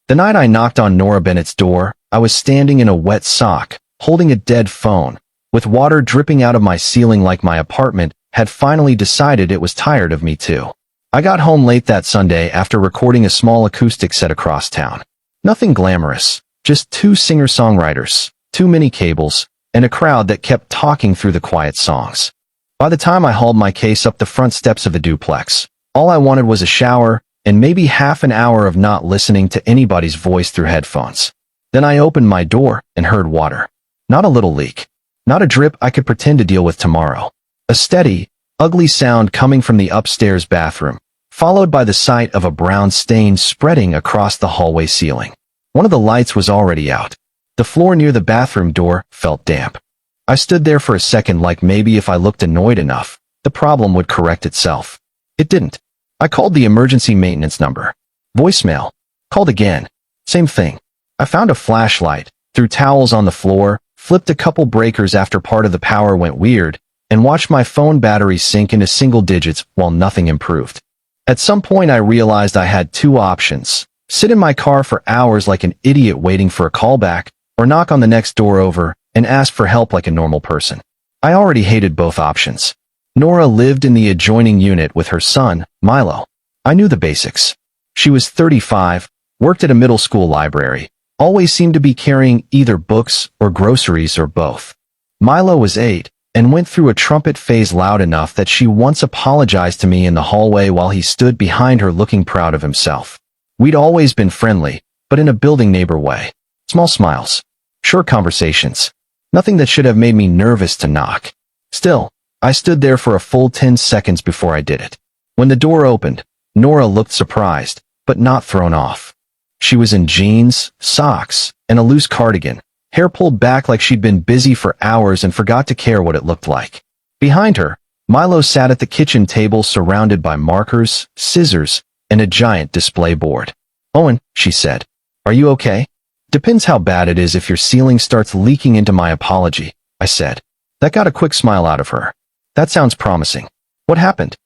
The night I knocked on Nora Bennett's door, I was standing in a wet sock, holding a dead phone, with water dripping out of my ceiling like my apartment had finally decided it was tired of me too. I got home late that Sunday after recording a small acoustic set across town. Nothing glamorous, just two singer-songwriters, too many cables, and a crowd that kept talking through the quiet songs. By the time I hauled my case up the front steps of a duplex, all I wanted was a shower and maybe half an hour of not listening to anybody's voice through headphones. Then I opened my door and heard water. Not a little leak. Not a drip I could pretend to deal with tomorrow. A steady, ugly sound coming from the upstairs bathroom, followed by the sight of a brown stain spreading across the hallway ceiling. One of the lights was already out. The floor near the bathroom door felt damp. I stood there for a second like maybe if I looked annoyed enough, the problem would correct itself. It didn't. I called the emergency maintenance number. Voicemail. Called again. Same thing. I found a flashlight, threw towels on the floor, flipped a couple breakers after part of the power went weird, and watched my phone battery sink into single digits while nothing improved. At some point I realized I had two options: sit in my car for hours like an idiot waiting for a callback, or knock on the next door over and ask for help like a normal person. I already hated both options. Nora lived in the adjoining unit with her son, Milo. I knew the basics. She was 35, worked at a middle school library, always seemed to be carrying either books or groceries or both. Milo was 8, and went through a trumpet phase loud enough that she once apologized to me in the hallway while he stood behind her looking proud of himself. We'd always been friendly, but in a building neighbor way. Small smiles. Short conversations. Nothing that should have made me nervous to knock. Still, I stood there for a full 10 seconds before I did it. When the door opened, Nora looked surprised, but not thrown off. She was in jeans, socks, and a loose cardigan, hair pulled back like she'd been busy for hours and forgot to care what it looked like. Behind her, Milo sat at the kitchen table surrounded by markers, scissors, and a giant display board. "Owen," she said, "are you okay?" "Depends how bad it is if your ceiling starts leaking into my apology," I said. That got a quick smile out of her. "That sounds promising. What happened?"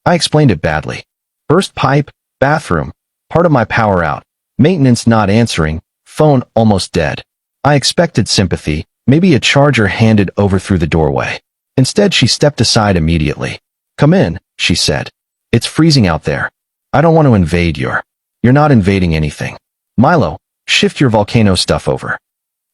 I explained it badly. Burst pipe, bathroom, part of my power out, maintenance not answering, phone almost dead. I expected sympathy, maybe a charger handed over through the doorway. Instead, she stepped aside immediately. "Come in," she said. "It's freezing out there. I don't want to invade You're not invading anything. Milo, shift your volcano stuff over."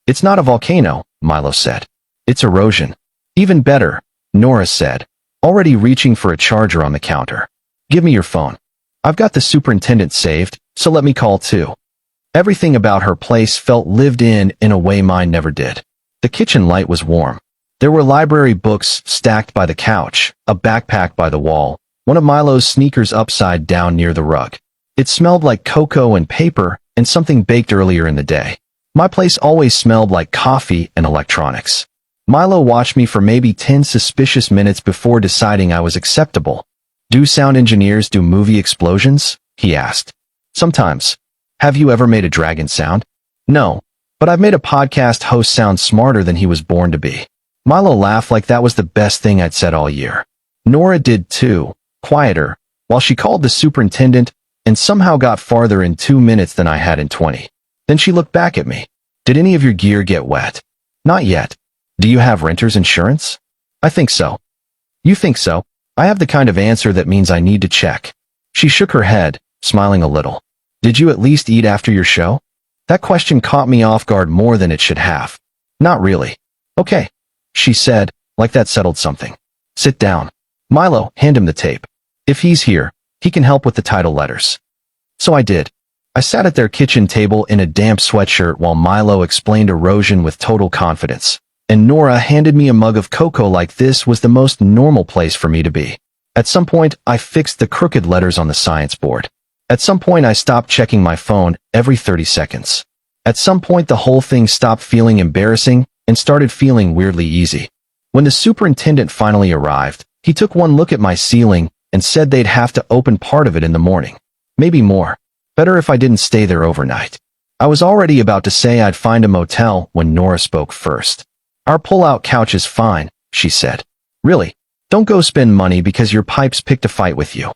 "It's not a volcano," Milo said. "It's erosion." "Even better," Nora said, already reaching for a charger on the counter. "Give me your phone. I've got the superintendent saved, so let me call too." Everything about her place felt lived in a way mine never did. The kitchen light was warm. There were library books stacked by the couch, a backpack by the wall, one of Milo's sneakers upside down near the rug. It smelled like cocoa and paper and something baked earlier in the day. My place always smelled like coffee and electronics. Milo watched me for maybe 10 suspicious minutes before deciding I was acceptable. "Do sound engineers do movie explosions?" he asked. "Sometimes." "Have you ever made a dragon sound?" "No, but I've made a podcast host sound smarter than he was born to be." Milo laughed like that was the best thing I'd said all year. Nora did too, quieter, while she called the superintendent and somehow got farther in 2 minutes than I had in 20. Then she looked back at me. "Did any of your gear get wet?" "Not yet." "Do you have renter's insurance?" "I think so." "You think so?" I have the kind of answer that means I need to check. She shook her head, smiling a little. "Did you at least eat after your show?" That question caught me off guard more than it should have. "Not really." "Okay," she said, like that settled something. "Sit down." "Milo, hand him the tape. If he's here, he can help with the title letters." So I did. I sat at their kitchen table in a damp sweatshirt while Milo explained erosion with total confidence, and Nora handed me a mug of cocoa like this was the most normal place for me to be. At some point, I fixed the crooked letters on the science board. At some point, I stopped checking my phone every 30 seconds. At some point, the whole thing stopped feeling embarrassing and started feeling weirdly easy. When the superintendent finally arrived, he took one look at my ceiling and said they'd have to open part of it in the morning. Maybe more. Better if I didn't stay there overnight. I was already about to say I'd find a motel when Nora spoke first. "Our pull-out couch is fine," she said. "Really? Don't go spend money because your pipes picked a fight with you."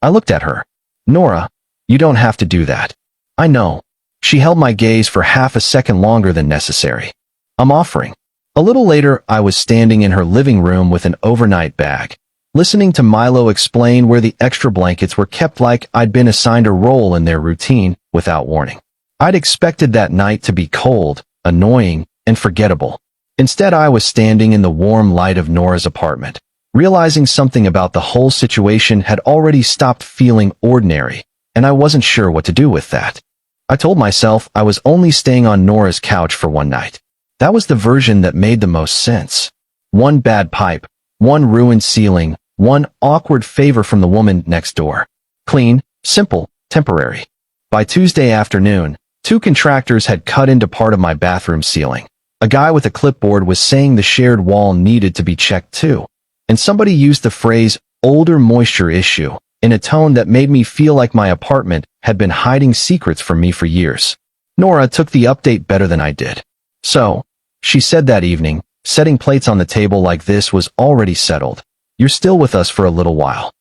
I looked at her. "Nora, you don't have to do that." "I know." She held my gaze for half a second longer than necessary. I'm offering. A little later, I was standing in her living room with an overnight bag, listening to Milo explain where the extra blankets were kept like I'd been assigned a role in their routine without warning. I'd expected that night to be cold, annoying, and forgettable. Instead, I was standing in the warm light of Nora's apartment, realizing something about the whole situation had already stopped feeling ordinary, and I wasn't sure what to do with that. I told myself I was only staying on Nora's couch for one night. That was the version that made the most sense. One bad pipe, one ruined ceiling, one awkward favor from the woman next door. Clean, simple, temporary. By Tuesday afternoon, 2 contractors had cut into part of my bathroom ceiling. A guy with a clipboard was saying the shared wall needed to be checked too. And somebody used the phrase, older moisture issue, in a tone that made me feel like my apartment had been hiding secrets from me for years. Nora took the update better than I did. So, she said that evening, setting plates on the table like this was already settled. You're still with us for a little while.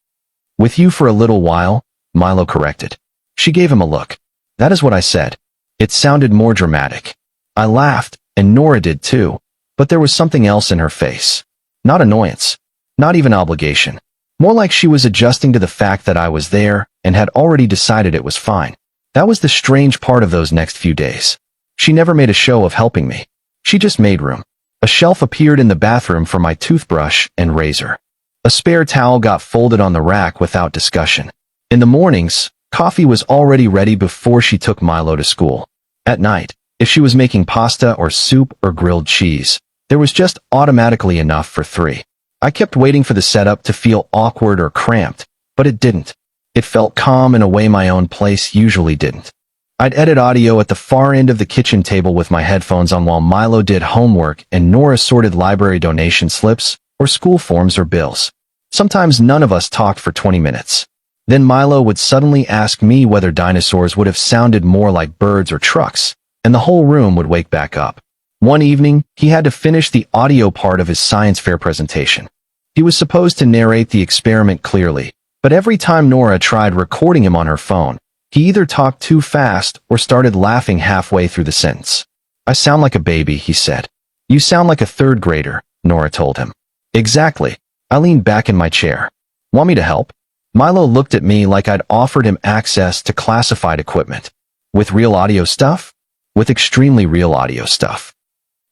With you for a little while, Milo corrected. She gave him a look. That is what I said. It sounded more dramatic. I laughed, and Nora did too, but there was something else in her face. Not annoyance. Not even obligation. More like she was adjusting to the fact that I was there and had already decided it was fine. That was the strange part of those next few days. She never made a show of helping me. She just made room. A shelf appeared in the bathroom for my toothbrush and razor. A spare towel got folded on the rack without discussion. In the mornings, coffee was already ready before she took Milo to school. At night, if she was making pasta or soup or grilled cheese, there was just automatically enough for 3. I kept waiting for the setup to feel awkward or cramped, but it didn't. It felt calm in a way my own place usually didn't. I'd edit audio at the far end of the kitchen table with my headphones on while Milo did homework and Nora sorted library donation slips, or school forms or bills. Sometimes none of us talked for 20 minutes. Then Milo would suddenly ask me whether dinosaurs would have sounded more like birds or trucks, and the whole room would wake back up. One evening, he had to finish the audio part of his science fair presentation. He was supposed to narrate the experiment clearly, but every time Nora tried recording him on her phone, he either talked too fast or started laughing halfway through the sentence. I sound like a baby, he said. You sound like a 3rd grader, Nora told him. Exactly. I leaned back in my chair. Want me to help? Milo looked at me like I'd offered him access to classified equipment. With real audio stuff? With extremely real audio stuff.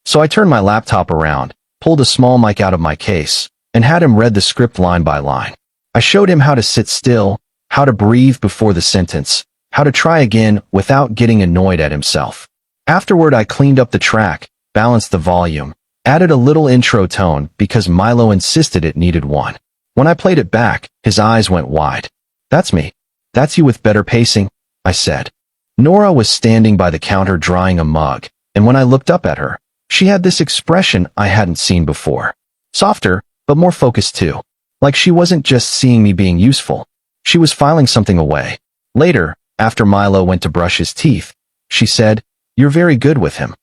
So I turned my laptop around, pulled a small mic out of my case, and had him read the script line by line. I showed him how to sit still, how to breathe before the sentence, how to try again without getting annoyed at himself. Afterward, I cleaned up the track, balanced the volume, added a little intro tone because Milo insisted it needed one. When I played it back, his eyes went wide. That's me. That's you with better pacing, I said. Nora was standing by the counter drying a mug, and when I looked up at her, she had this expression I hadn't seen before. Softer, but more focused too. Like she wasn't just seeing me being useful. She was filing something away. Later, after Milo went to brush his teeth, she said, "You're very good with him."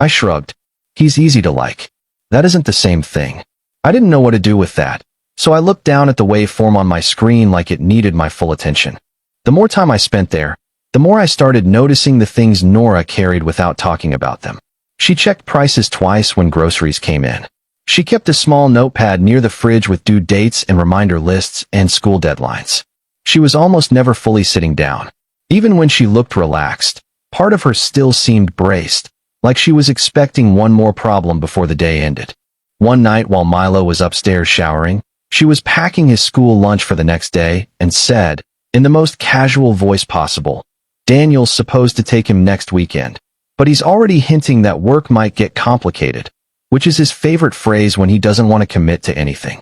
I shrugged. He's easy to like. That isn't the same thing. I didn't know what to do with that, so I looked down at the waveform on my screen like it needed my full attention. The more time I spent there, the more I started noticing the things Nora carried without talking about them. She checked prices twice when groceries came in. She kept a small notepad near the fridge with due dates and reminder lists and school deadlines. She was almost never fully sitting down. Even when she looked relaxed, part of her still seemed braced, like she was expecting one more problem before the day ended. One night while Milo was upstairs showering, she was packing his school lunch for the next day and said, in the most casual voice possible, "Daniel's supposed to take him next weekend, but he's already hinting that work might get complicated," which is his favorite phrase when he doesn't want to commit to anything.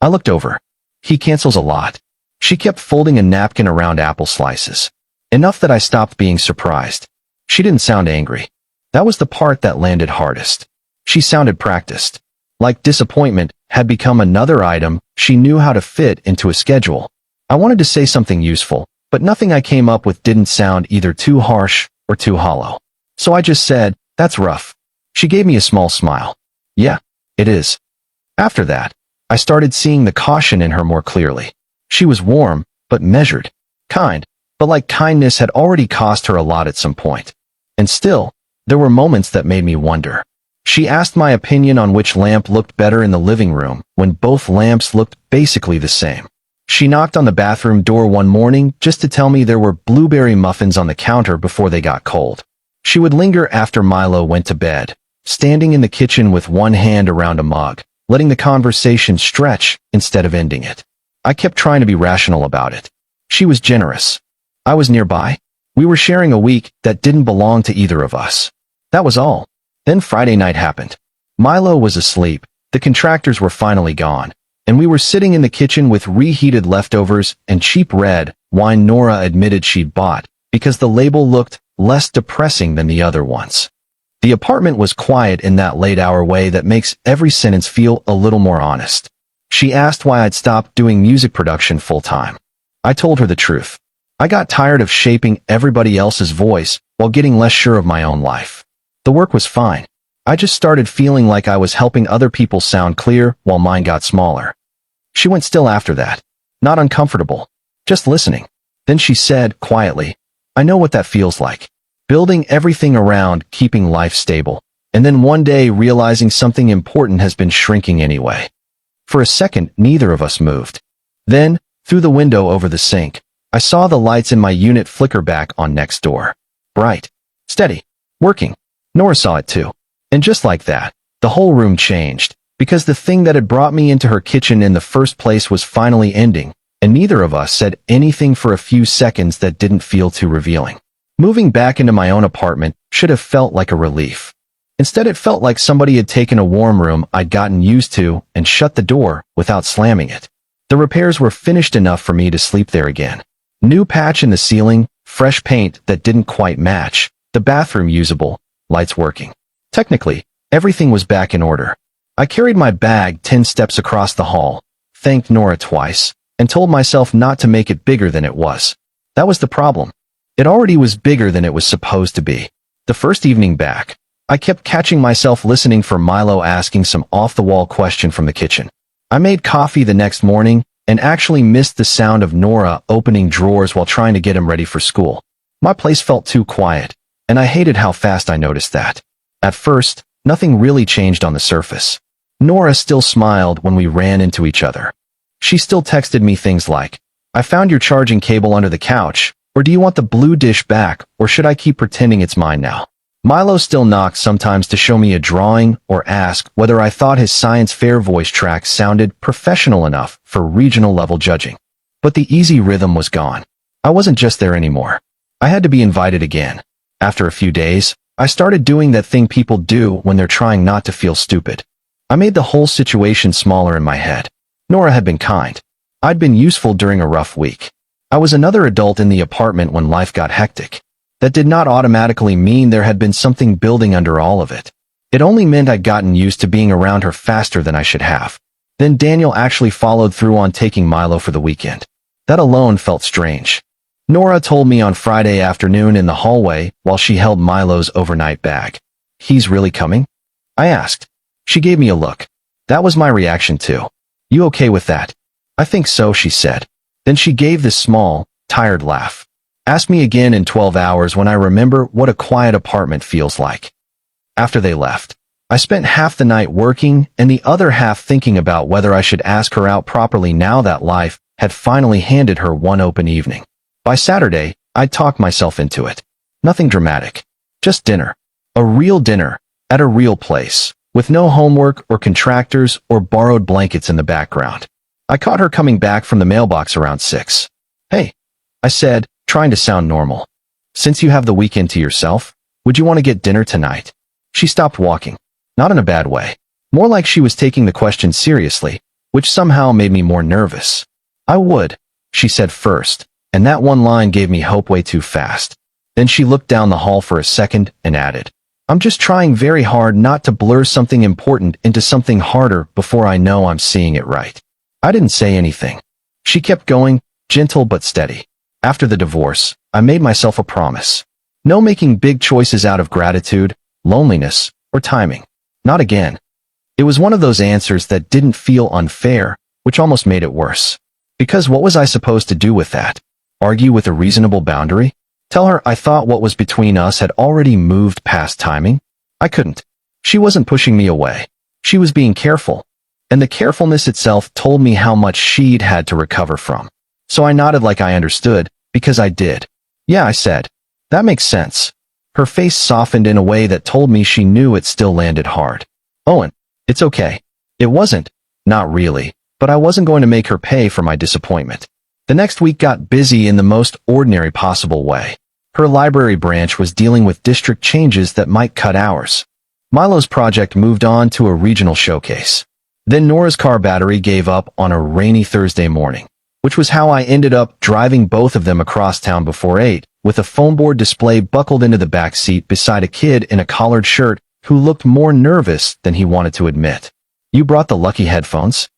I looked over. He cancels a lot. She kept folding a napkin around apple slices. Enough that I stopped being surprised. She didn't sound angry. That was the part that landed hardest. She sounded practiced. Like disappointment had become another item she knew how to fit into a schedule. I wanted to say something useful, but nothing I came up with didn't sound either too harsh or too hollow. So I just said, "That's rough." She gave me a small smile. "Yeah, it is." After that, I started seeing the caution in her more clearly. She was warm, but measured. Kind, but like kindness had already cost her a lot at some point. And still, there were moments that made me wonder. She asked my opinion on which lamp looked better in the living room when both lamps looked basically the same. She knocked on the bathroom door one morning just to tell me there were blueberry muffins on the counter before they got cold. She would linger after Milo went to bed, standing in the kitchen with one hand around a mug, letting the conversation stretch instead of ending it. I kept trying to be rational about it. She was generous. I was nearby. We were sharing a week that didn't belong to either of us. That was all. Then Friday night happened. Milo was asleep, the contractors were finally gone, and we were sitting in the kitchen with reheated leftovers and cheap red wine Nora admitted she'd bought because the label looked less depressing than the other ones. The apartment was quiet in that late-hour way that makes every sentence feel a little more honest. She asked why I'd stopped doing music production full-time. I told her the truth. I got tired of shaping everybody else's voice while getting less sure of my own life. The work was fine. I just started feeling like I was helping other people sound clear while mine got smaller. She went still after that. Not uncomfortable. Just listening. Then she said, quietly, I know what that feels like. Building everything around keeping life stable, and then one day realizing something important has been shrinking anyway. For a second, neither of us moved. Then, through the window over the sink, I saw the lights in my unit flicker back on next door. Bright. Steady. Working. Nora saw it too. And just like that, the whole room changed, because the thing that had brought me into her kitchen in the first place was finally ending, and neither of us said anything for a few seconds that didn't feel too revealing. Moving back into my own apartment should have felt like a relief. Instead, it felt like somebody had taken a warm room I'd gotten used to and shut the door without slamming it. The repairs were finished enough for me to sleep there again. New patch in the ceiling, fresh paint that didn't quite match, the bathroom usable, lights working. Technically, everything was back in order. I carried my bag 10 steps across the hall, thanked Nora twice, and told myself not to make it bigger than it was. That was the problem. It already was bigger than it was supposed to be. The first evening back, I kept catching myself listening for Milo asking some off-the-wall question from the kitchen. I made coffee the next morning and actually missed the sound of Nora opening drawers while trying to get him ready for school. My place felt too quiet, and I hated how fast I noticed that. At first, nothing really changed on the surface. Nora still smiled when we ran into each other. She still texted me things like, I found your charging cable under the couch, or do you want the blue dish back, or should I keep pretending it's mine now? Milo still knocked sometimes to show me a drawing or ask whether I thought his science fair voice track sounded professional enough for regional level judging. But the easy rhythm was gone. I wasn't just there anymore. I had to be invited again. After a few days, I started doing that thing people do when they're trying not to feel stupid. I made the whole situation smaller in my head. Nora had been kind. I'd been useful during a rough week. I was another adult in the apartment when life got hectic. That did not automatically mean there had been something building under all of it. It only meant I'd gotten used to being around her faster than I should have. Then Daniel actually followed through on taking Milo for the weekend. That alone felt strange. Nora told me on Friday afternoon in the hallway while she held Milo's overnight bag. He's really coming? I asked. She gave me a look. That was my reaction too. You okay with that? I think so, she said. Then she gave this small, tired laugh. Ask me again in 12 hours when I remember what a quiet apartment feels like. After they left, I spent half the night working and the other half thinking about whether I should ask her out properly now that life had finally handed her one open evening. By Saturday, I'd talked myself into it. Nothing dramatic. Just dinner. A real dinner, at a real place, with no homework or contractors or borrowed blankets in the background. I caught her coming back from the mailbox around 6. Hey, I said, trying to sound normal. Since you have the weekend to yourself, would you want to get dinner tonight? She stopped walking. Not in a bad way. More like she was taking the question seriously, which somehow made me more nervous. I would, she said first. And that one line gave me hope way too fast. Then she looked down the hall for a second and added, I'm just trying very hard not to blur something important into something harder before I know I'm seeing it right. I didn't say anything. She kept going, gentle but steady. After the divorce, I made myself a promise. No making big choices out of gratitude, loneliness, or timing. Not again. It was one of those answers that didn't feel unfair, which almost made it worse. Because what was I supposed to do with that? Argue with a reasonable boundary? Tell her I thought what was between us had already moved past timing? I couldn't. She wasn't pushing me away. She was being careful. And the carefulness itself told me how much she'd had to recover from. So I nodded like I understood, because I did. Yeah, I said. That makes sense. Her face softened in a way that told me she knew it still landed hard. Owen, it's okay. It wasn't. Not really. But I wasn't going to make her pay for my disappointment. The next week got busy in the most ordinary possible way. Her library branch was dealing with district changes that might cut hours. Milo's project moved on to a regional showcase. Then Nora's car battery gave up on a rainy Thursday morning, which was how I ended up driving both of them across town before 8, with a foam board display buckled into the back seat beside a kid in a collared shirt who looked more nervous than he wanted to admit. You brought the lucky headphones?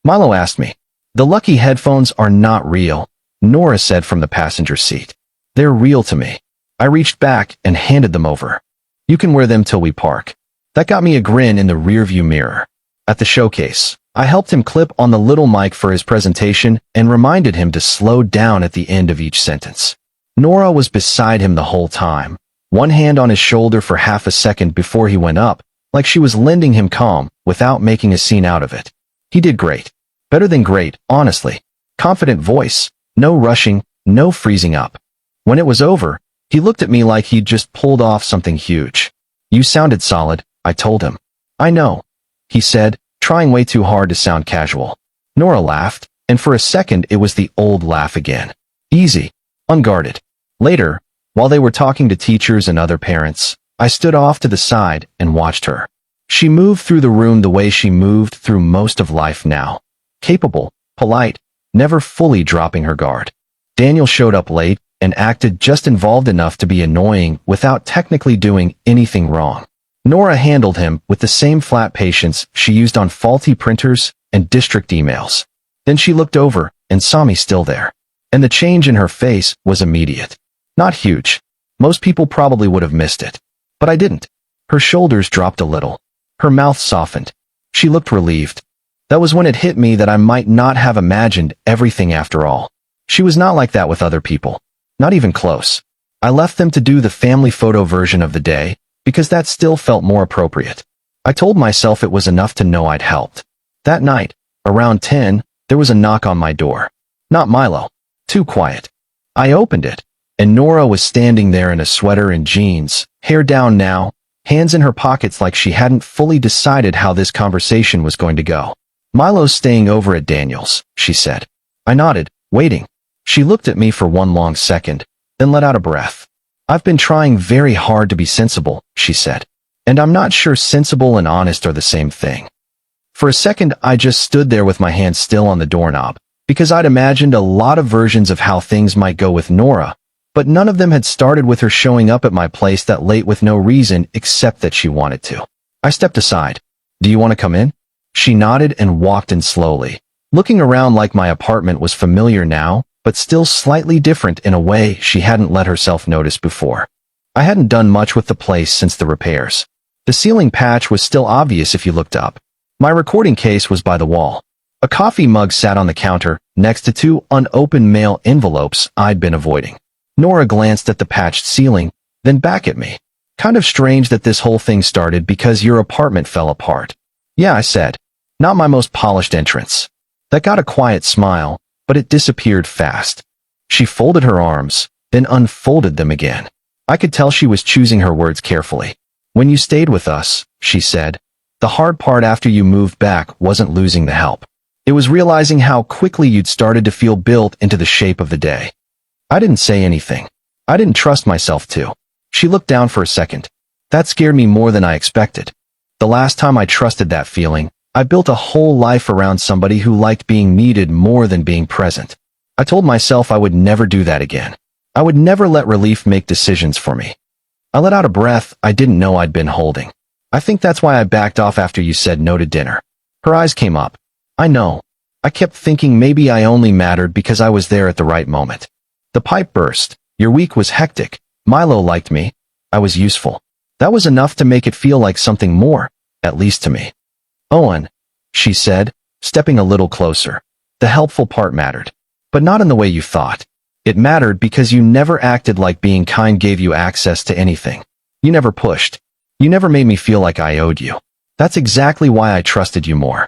Milo asked me. The lucky headphones are not real, Nora said from the passenger seat. They're real to me. I reached back and handed them over. You can wear them till we park. That got me a grin in the rearview mirror. At the showcase, I helped him clip on the little mic for his presentation and reminded him to slow down at the end of each sentence. Nora was beside him the whole time, one hand on his shoulder for half a second before he went up, like she was lending him calm without making a scene out of it. He did great. Better than great, honestly. Confident voice, no rushing, no freezing up. When it was over, he looked at me like he'd just pulled off something huge. You sounded solid, I told him. I know, he said, trying way too hard to sound casual. Nora laughed, and for a second it was the old laugh again. Easy, unguarded. Later, while they were talking to teachers and other parents, I stood off to the side and watched her. She moved through the room the way she moved through most of life now. Capable, polite, never fully dropping her guard. Daniel showed up late and acted just involved enough to be annoying without technically doing anything wrong. Nora handled him with the same flat patience she used on faulty printers and district emails. Then she looked over and saw me still there. And the change in her face was immediate. Not huge. Most people probably would have missed it. But I didn't. Her shoulders dropped a little. Her mouth softened. She looked relieved. That was when it hit me that I might not have imagined everything after all. She was not like that with other people. Not even close. I left them to do the family photo version of the day, because that still felt more appropriate. I told myself it was enough to know I'd helped. That night, around 10, there was a knock on my door. Not Milo. Too quiet. I opened it, and Nora was standing there in a sweater and jeans, hair down now, hands in her pockets like she hadn't fully decided how this conversation was going to go. Milo's staying over at Daniel's, she said. I nodded, waiting. She looked at me for one long second, then let out a breath. I've been trying very hard to be sensible, she said. And I'm not sure sensible and honest are the same thing. For a second, I just stood there with my hand still on the doorknob, because I'd imagined a lot of versions of how things might go with Nora, but none of them had started with her showing up at my place that late with no reason except that she wanted to. I stepped aside. Do you want to come in? She nodded and walked in slowly, looking around like my apartment was familiar now, but still slightly different in a way she hadn't let herself notice before. I hadn't done much with the place since the repairs. The ceiling patch was still obvious if you looked up. My recording case was by the wall. A coffee mug sat on the counter, next to 2 unopened mail envelopes I'd been avoiding. Nora glanced at the patched ceiling, then back at me. Kind of strange that this whole thing started because your apartment fell apart. Yeah, I said. Not my most polished entrance. That got a quiet smile, but it disappeared fast. She folded her arms, then unfolded them again. I could tell she was choosing her words carefully. When you stayed with us, she said, the hard part after you moved back wasn't losing the help. It was realizing how quickly you'd started to feel built into the shape of the day. I didn't say anything. I didn't trust myself to. She looked down for a second. That scared me more than I expected. The last time I trusted that feeling, I built a whole life around somebody who liked being needed more than being present. I told myself I would never do that again. I would never let relief make decisions for me. I let out a breath I didn't know I'd been holding. I think that's why I backed off after you said no to dinner. Her eyes came up. I know. I kept thinking maybe I only mattered because I was there at the right moment. The pipe burst. Your week was hectic. Milo liked me. I was useful. That was enough to make it feel like something more, at least to me. Owen, she said, stepping a little closer. The helpful part mattered. But not in the way you thought. It mattered because you never acted like being kind gave you access to anything. You never pushed. You never made me feel like I owed you. That's exactly why I trusted you more.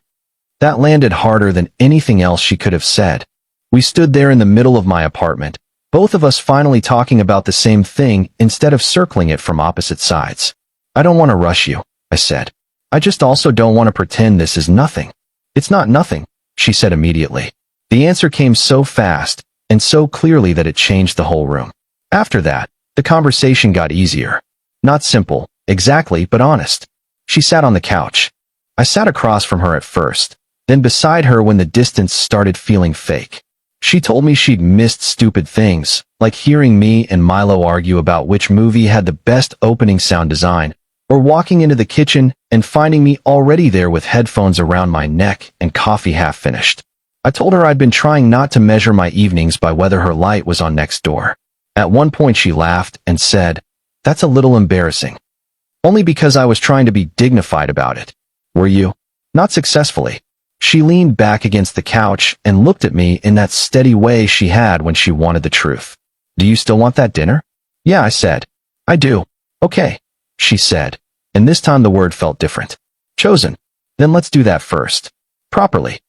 That landed harder than anything else she could have said. We stood there in the middle of my apartment, both of us finally talking about the same thing instead of circling it from opposite sides. I don't want to rush you, I said. I just also don't want to pretend this is nothing. It's not nothing, she said immediately. The answer came so fast and so clearly that it changed the whole room. After that, the conversation got easier. Not simple, exactly, but honest. She sat on the couch. I sat across from her at first, then beside her when the distance started feeling fake. She told me she'd missed stupid things, like hearing me and Milo argue about which movie had the best opening sound design, or walking into the kitchen and finding me already there with headphones around my neck and coffee half finished. I told her I'd been trying not to measure my evenings by whether her light was on next door. At one point she laughed and said, "That's a little embarrassing." Only because I was trying to be dignified about it. Were you? Not successfully. She leaned back against the couch and looked at me in that steady way she had when she wanted the truth. "Do you still want that dinner?" "Yeah," I said. "I do." "Okay," she said, and this time the word felt different. "Chosen. Then let's do that first. Properly."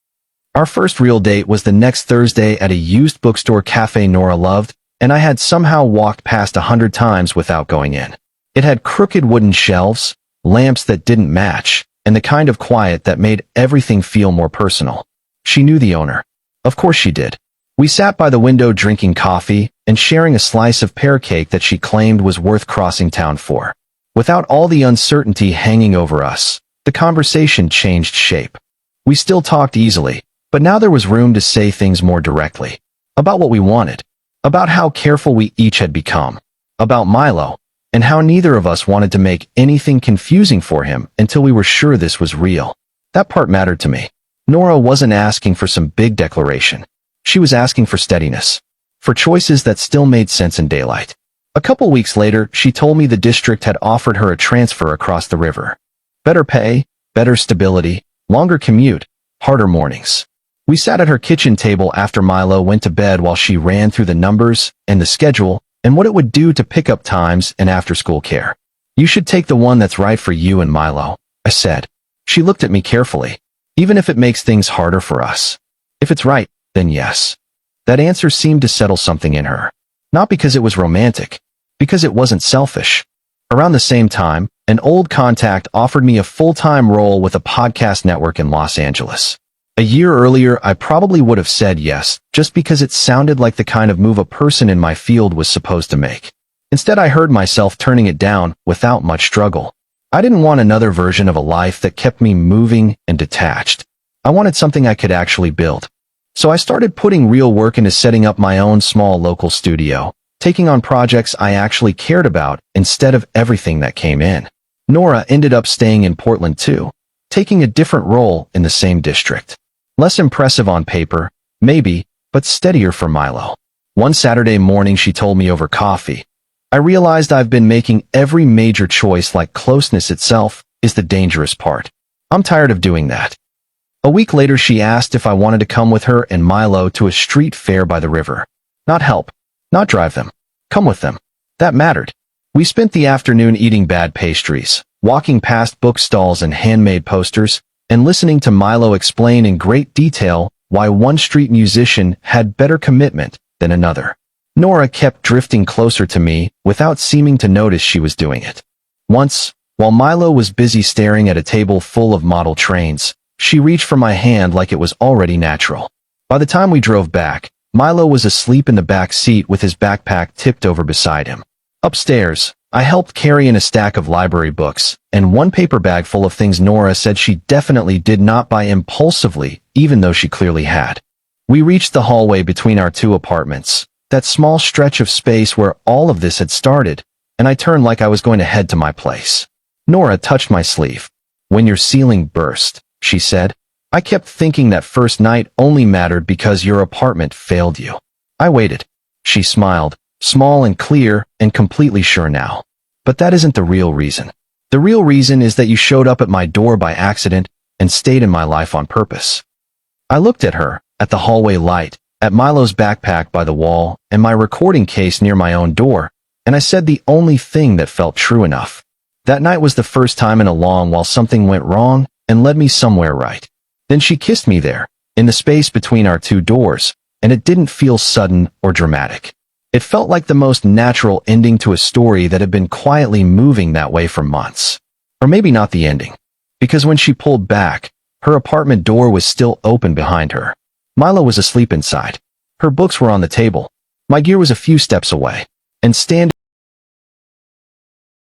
Our first real date was the next Thursday at a used bookstore cafe Nora loved, and I had somehow walked past 100 times without going in. It had crooked wooden shelves, lamps that didn't match, and the kind of quiet that made everything feel more personal. She knew the owner. Of course she did. We sat by the window drinking coffee and sharing a slice of pear cake that she claimed was worth crossing town for. Without all the uncertainty hanging over us, the conversation changed shape. We still talked easily, but now there was room to say things more directly. About what we wanted. About how careful we each had become. About Milo. And how neither of us wanted to make anything confusing for him until we were sure this was real. That part mattered to me. Nora wasn't asking for some big declaration. She was asking for steadiness. For choices that still made sense in daylight. A couple weeks later, she told me the district had offered her a transfer across the river. Better pay, better stability, longer commute, harder mornings. We sat at her kitchen table after Milo went to bed while she ran through the numbers and the schedule and what it would do to pick up times and after-school care. "You should take the one that's right for you and Milo," I said. She looked at me carefully. "Even if it makes things harder for us. If it's right, then yes." That answer seemed to settle something in her. Not because it was romantic, because it wasn't selfish. Around the same time, an old contact offered me a full-time role with a podcast network in Los Angeles. A year earlier, I probably would have said yes, just because it sounded like the kind of move a person in my field was supposed to make. Instead, I heard myself turning it down without much struggle. I didn't want another version of a life that kept me moving and detached. I wanted something I could actually build. So I started putting real work into setting up my own small local studio, taking on projects I actually cared about instead of everything that came in. Nora ended up staying in Portland too, taking a different role in the same district. Less impressive on paper, maybe, but steadier for Milo. One Saturday morning she told me over coffee, "I realized I've been making every major choice like closeness itself is the dangerous part. I'm tired of doing that." A week later she asked if I wanted to come with her and Milo to a street fair by the river. Not help, not drive them, come with them. That mattered. We spent the afternoon eating bad pastries, walking past bookstalls and handmade posters, and listening to Milo explain in great detail why one street musician had better commitment than another. Nora kept drifting closer to me without seeming to notice she was doing it. Once, while Milo was busy staring at a table full of model trains, she reached for my hand like it was already natural. By the time we drove back, Milo was asleep in the back seat with his backpack tipped over beside him. Upstairs, I helped carry in a stack of library books, and one paper bag full of things Nora said she definitely did not buy impulsively, even though she clearly had. We reached the hallway between our two apartments, that small stretch of space where all of this had started, and I turned like I was going to head to my place. Nora touched my sleeve. "When your ceiling burst," she said. "I kept thinking that first night only mattered because your apartment failed you." I waited. She smiled. Small and clear and completely sure now. "But that isn't the real reason. The real reason is that you showed up at my door by accident and stayed in my life on purpose." I looked at her, at the hallway light, at Milo's backpack by the wall, and my recording case near my own door, and I said the only thing that felt true enough. That night was the first time in a long while something went wrong and led me somewhere right. Then she kissed me there, in the space between our two doors, and it didn't feel sudden or dramatic. It felt like the most natural ending to a story that had been quietly moving that way for months. Or maybe not the ending. Because when she pulled back, her apartment door was still open behind her. Milo was asleep inside. Her books were on the table. My gear was a few steps away. And standing